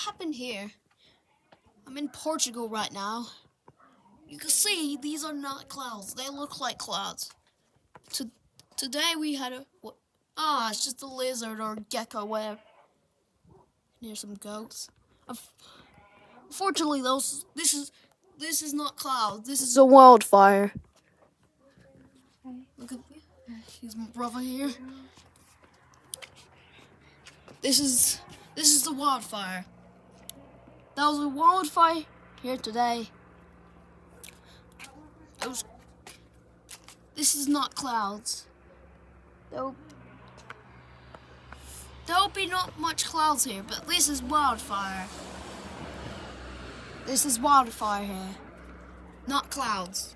happened here? I'm in Portugal right now. You can see these are not clouds. They look like clouds. Today we had a... it's just a lizard or gecko, whatever. Near some goats. Unfortunately, this is not clouds. This is a wildfire. Look at me. Here's my brother here. This is the wildfire. There was a wildfire here today. This is not clouds. There'll be not much clouds here, but this is wildfire. This is wildfire here, not clouds.